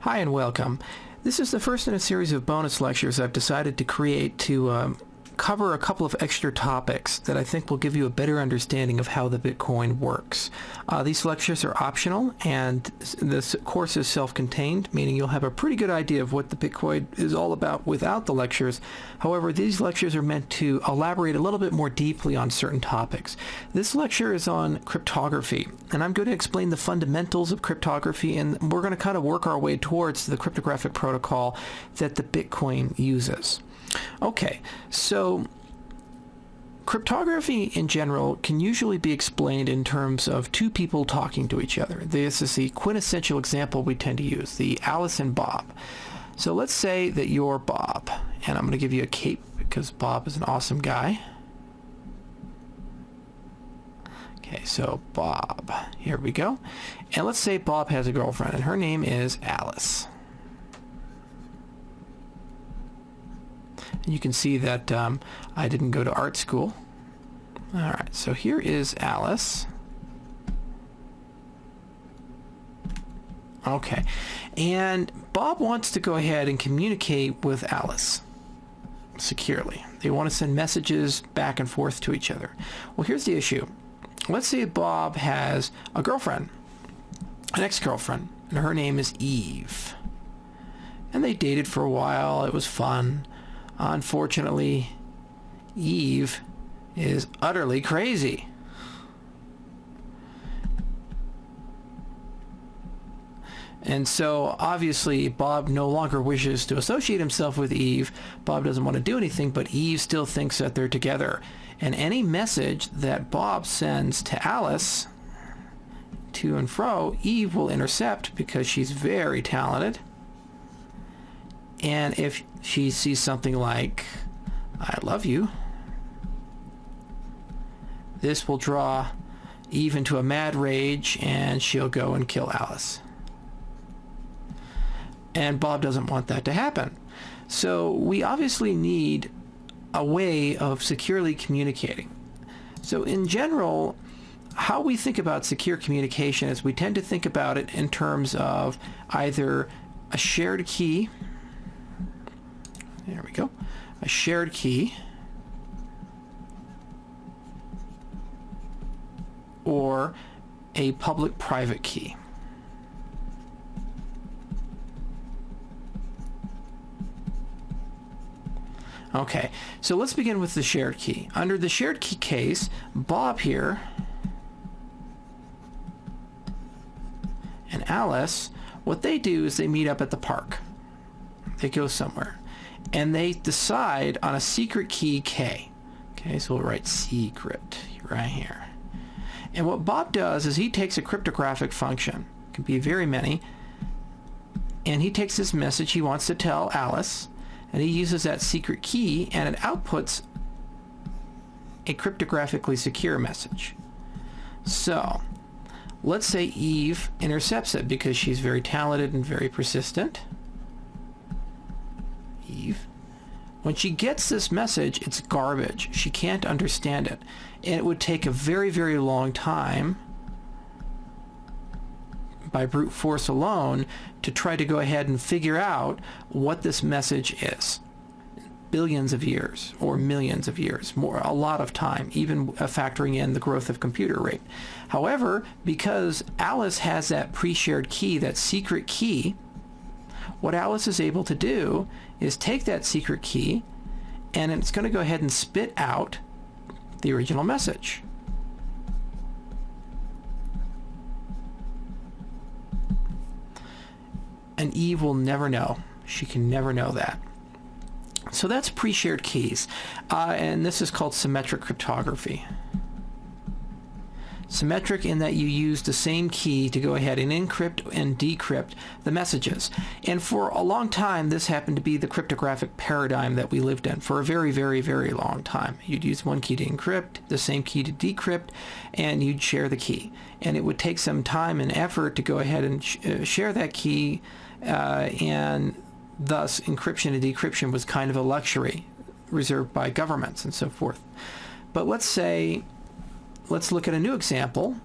Hi and welcome. This is the first in a series of bonus lectures I've decided to create to cover a couple of extra topics that I think will give you a better understanding of how the Bitcoin works. These lectures are optional, and this course is self-contained, meaning you'll have a pretty good idea of what the Bitcoin is all about without the lectures. However, these lectures are meant to elaborate a little bit more deeply on certain topics. This lecture is on cryptography, and I'm going to explain the fundamentals of cryptography, and we're going to kind of work our way towards the cryptographic protocol that the Bitcoin uses. Okay, so cryptography in general can usually be explained in terms of two people talking to each other. This is the quintessential example we tend to use, the Alice and Bob. So let's say that you're Bob, and I'm going to give you a cape because Bob is an awesome guy. Okay, so Bob, here we go. And let's say Bob has a girlfriend, and her name is Alice. And you can see that I didn't go to art school. All right, so here is Alice. Okay, and Bob wants to go ahead and communicate with Alice securely. They want to send messages back and forth to each other. Well, here's the issue. Let's say Bob has a girlfriend, an ex-girlfriend, and her name is Eve. And they dated for a while. It was fun. Unfortunately, Eve is utterly crazy. And so, obviously, Bob no longer wishes to associate himself with Eve. Bob doesn't want to do anything, but Eve still thinks that they're together. And any message that Bob sends to Alice, to and fro, Eve will intercept because she's very talented. And if she sees something like, I love you, this will draw Eve into a mad rage, and she'll go and kill Alice. And Bob doesn't want that to happen. So we obviously need a way of securely communicating. So in general, how we think about secure communication is we tend to think about it in terms of either a shared key. There we go. A shared key, or a public-private key. Okay, so let's begin with the shared key. Under the shared key case, Bob here and Alice, what they do is they meet up at the park. They go somewhere. And they decide on a secret key K. Okay, so we'll write secret right here. And what Bob does is he takes a cryptographic function, it can be very many, and he takes this message he wants to tell Alice, and he uses that secret key, and it outputs a cryptographically secure message. So, let's say Eve intercepts it because she's very talented and very persistent. Eve. When she gets this message, it's garbage. She can't understand it. And it would take a very, very long time by brute force alone to try to go ahead and figure out what this message is. Billions of years or millions of years, a lot of time, even factoring in the growth of computer rate. However, because Alice has that pre-shared key, that secret key, what Alice is able to do is take that secret key, and it's going to go ahead and spit out the original message. And Eve will never know. She can never know that. So that's pre-shared keys, and this is called symmetric cryptography. Symmetric in that you use the same key to go ahead and encrypt and decrypt the messages. And for a long time, this happened to be the cryptographic paradigm that we lived in for a very, very, very long time. You'd use one key to encrypt, the same key to decrypt, and you'd share the key. And it would take some time and effort to go ahead and share that key, and thus encryption and decryption was kind of a luxury reserved by governments and so forth. But let's look at a new example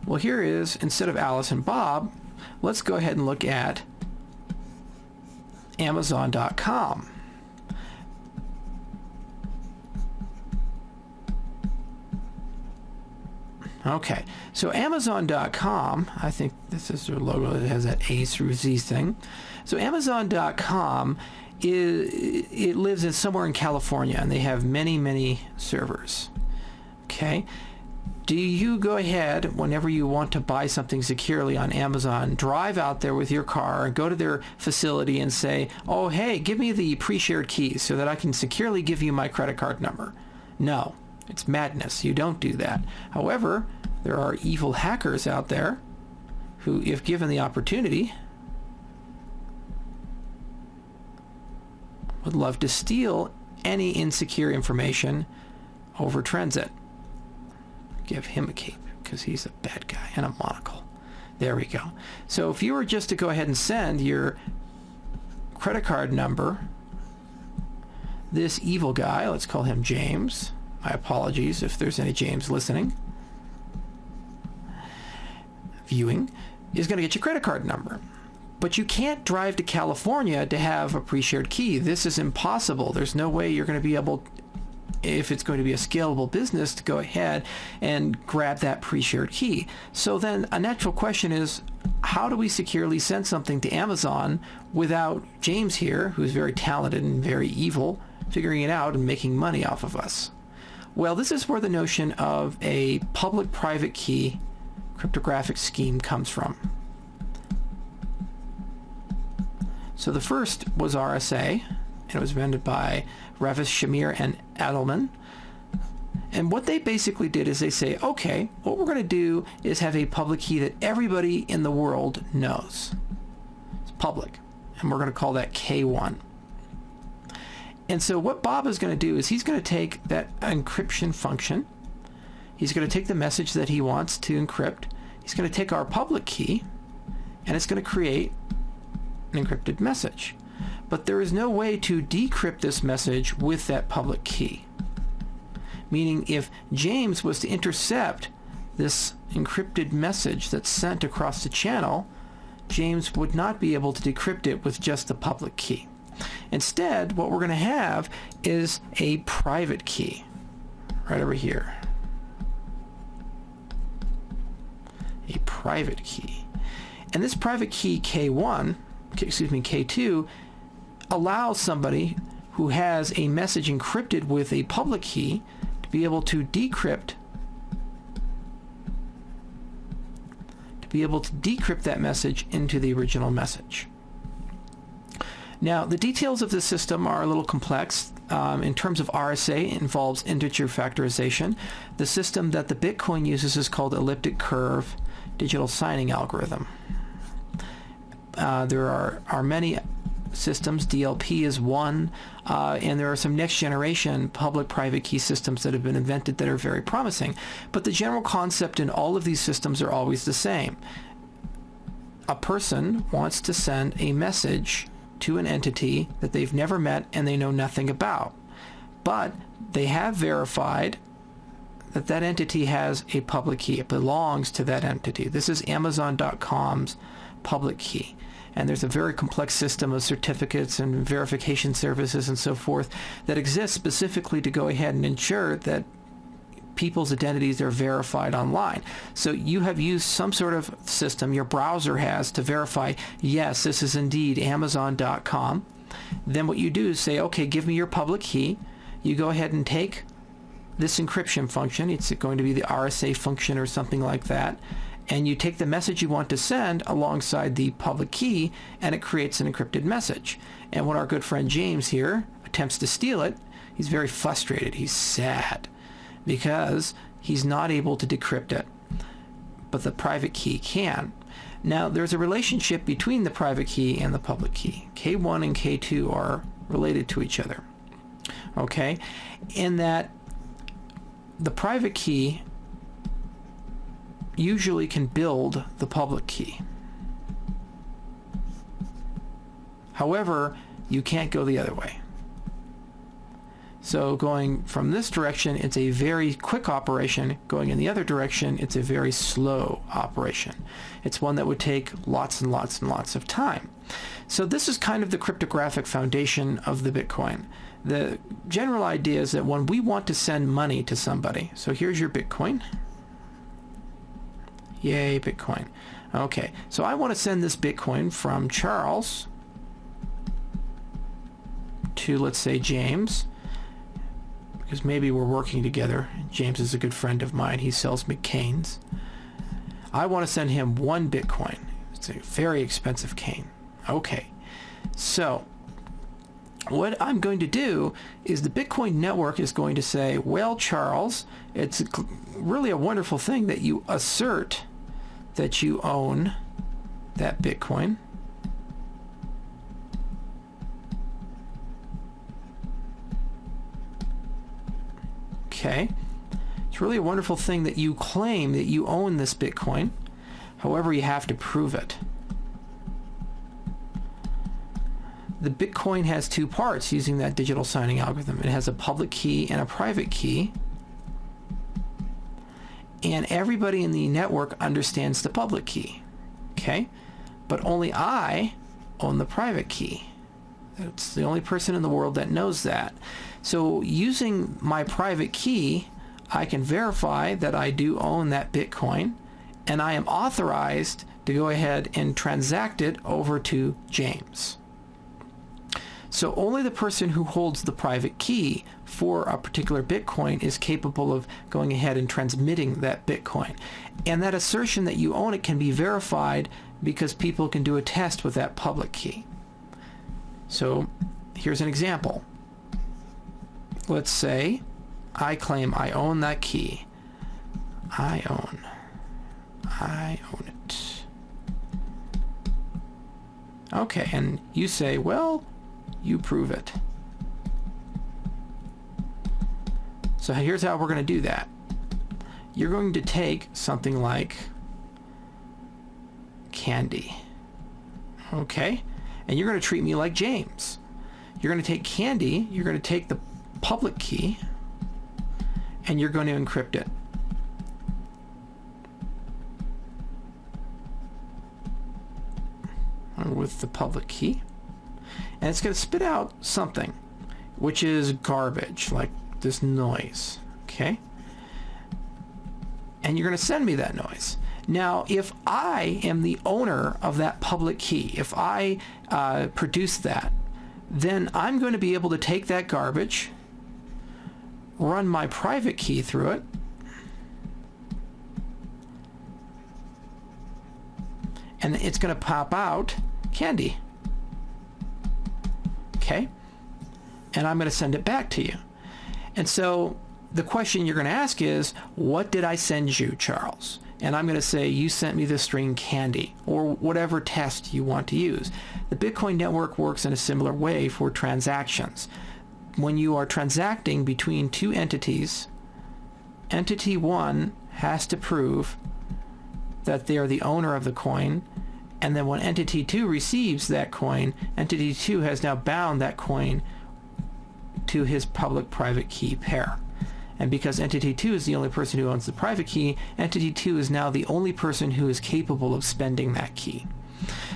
Well, here is, instead of Alice and Bob, let's go ahead and look at Amazon.com. Okay, so Amazon.com, I think this is their logo that has that A through Z thing. So Amazon.com, it lives in somewhere in California, and they have many, many servers. Okay, do you go ahead, whenever you want to buy something securely on Amazon, drive out there with your car and go to their facility and say, oh, hey, give me the pre-shared keys so that I can securely give you my credit card number? No. It's madness. You don't do that. However, there are evil hackers out there who, if given the opportunity, would love to steal any insecure information over transit. Give him a cape because he's a bad guy, and a monocle. There we go. So if you were just to go ahead and send your credit card number, this evil guy, let's call him James. My apologies if there's any James listening, viewing, is going to get your credit card number. But you can't drive to California to have a pre-shared key. This is impossible. There's no way you're going to be able, if it's going to be a scalable business, to go ahead and grab that pre-shared key. So then a natural question is, how do we securely send something to Amazon without James here, who's very talented and very evil, figuring it out and making money off of us? Well, this is where the notion of a public-private key cryptographic scheme comes from. So the first was RSA, and it was invented by Ravis, Shamir, and Adelman. And what they basically did is they say, okay, what we're going to do is have a public key that everybody in the world knows. It's public, and we're going to call that K1. And so what Bob is going to do is he's going to take that encryption function. He's going to take the message that he wants to encrypt. He's going to take our public key, and it's going to create an encrypted message. But there is no way to decrypt this message with that public key. Meaning if James was to intercept this encrypted message that's sent across the channel, James would not be able to decrypt it with just the public key. Instead, what we're going to have is a private key right over here. A private key. And this private key K2, allows somebody who has a message encrypted with a public key to be able to decrypt that message into the original message. Now, the details of this system are a little complex. In terms of RSA, it involves integer factorization. The system that the Bitcoin uses is called elliptic curve digital signing algorithm. There are many systems. DLP is one, and there are some next generation public-private key systems that have been invented that are very promising. But the general concept in all of these systems are always the same. A person wants to send a message to an entity that they've never met and they know nothing about. But they have verified that that entity has a public key. It belongs to that entity. This is Amazon.com's public key. And there's a very complex system of certificates and verification services and so forth that exists specifically to go ahead and ensure that people's identities are verified online. So you have used some sort of system, your browser has, to verify, yes, this is indeed Amazon.com. Then what you do is say, okay, give me your public key. You go ahead and take this encryption function. It's going to be the RSA function or something like that. And you take the message you want to send alongside the public key, and it creates an encrypted message. And when our good friend James here attempts to steal it, he's very frustrated. He's sad because he's not able to decrypt it, but the private key can. Now, there's a relationship between the private key and the public key. K1 and K2 are related to each other, okay? In that the private key usually can build the public key. However, you can't go the other way. So going from this direction, it's a very quick operation. Going in the other direction, it's a very slow operation. It's one that would take lots and lots and lots of time. So this is kind of the cryptographic foundation of the Bitcoin. The general idea is that when we want to send money to somebody, so here's your Bitcoin. Yay, Bitcoin. Okay, so I want to send this Bitcoin from Charles to, let's say, James, because maybe we're working together. James is a good friend of mine. He sells McCain's. I want to send him 1 Bitcoin. It's a very expensive cane. Okay, so what I'm going to do is the Bitcoin network is going to say, well, Charles, it's really a wonderful thing that you assert that you own that Bitcoin. Okay. It's really a wonderful thing that you claim that you own this Bitcoin. However, you have to prove it. The Bitcoin has 2 parts using that digital signing algorithm. It has a public key and a private key. And everybody in the network understands the public key. Okay? But only I own the private key. It's the only person in the world that knows that. So using my private key, I can verify that I do own that Bitcoin, and I am authorized to go ahead and transact it over to James. So only the person who holds the private key for a particular Bitcoin is capable of going ahead and transmitting that Bitcoin. And that assertion that you own it can be verified because people can do a test with that public key. So here's an example. Let's say I claim I own that key. I own it. Okay, and you say, well, you prove it. So here's how we're going to do that. You're going to take something like candy. Okay? And you're going to treat me like James. You're going to take candy, you're going to take the public key, and you're going to encrypt it. With the public key. And it's going to spit out something, which is garbage, like this noise. Okay? And you're going to send me that noise. Now, if I am the owner of that public key, if I produce that, then I'm going to be able to take that garbage, run my private key through it, and it's going to pop out candy. Okay? And I'm going to send it back to you. And so the question you're going to ask is, what did I send you, Charles? And I'm going to say, you sent me the string candy, or whatever test you want to use. The Bitcoin network works in a similar way for transactions. When you are transacting between 2 entities, entity 1 has to prove that they are the owner of the coin, and then when entity 2 receives that coin, entity 2 has now bound that coin to his public-private key pair. And because entity 2 is the only person who owns the private key, entity 2 is now the only person who is capable of spending that key.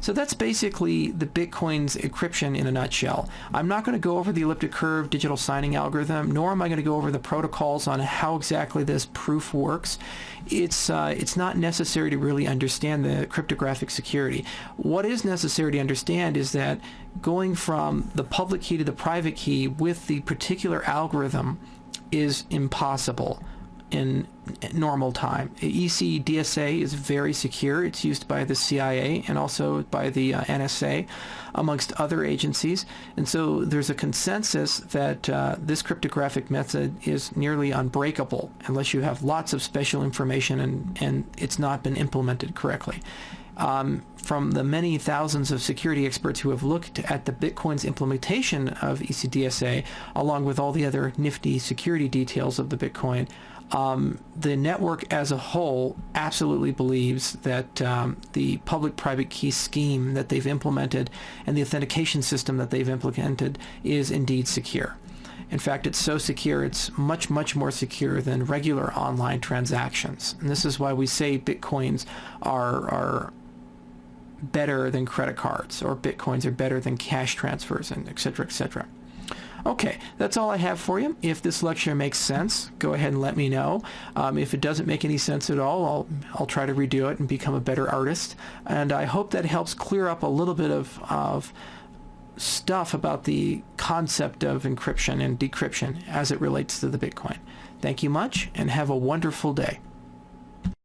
So that's basically the Bitcoin's encryption in a nutshell. I'm not going to go over the elliptic curve digital signing algorithm, nor am I going to go over the protocols on how exactly this proof works. It's not necessary to really understand the cryptographic security. What is necessary to understand is that going from the public key to the private key with the particular algorithm is impossible in normal time. ECDSA is very secure. It's used by the CIA and also by the NSA, amongst other agencies. And so there's a consensus that this cryptographic method is nearly unbreakable unless you have lots of special information and it's not been implemented correctly. From the many thousands of security experts who have looked at the Bitcoin's implementation of ECDSA, along with all the other nifty security details of the Bitcoin, the network as a whole absolutely believes that the public-private key scheme that they've implemented and the authentication system that they've implemented is indeed secure. In fact, it's so secure, it's much, much more secure than regular online transactions. And this is why we say Bitcoins are better than credit cards, or Bitcoins are better than cash transfers, and et cetera, et cetera. Okay, that's all I have for you. If this lecture makes sense, go ahead and let me know. If it doesn't make any sense at all, I'll try to redo it and become a better artist. And I hope that helps clear up a little bit of stuff about the concept of encryption and decryption as it relates to the Bitcoin. Thank you much, and have a wonderful day.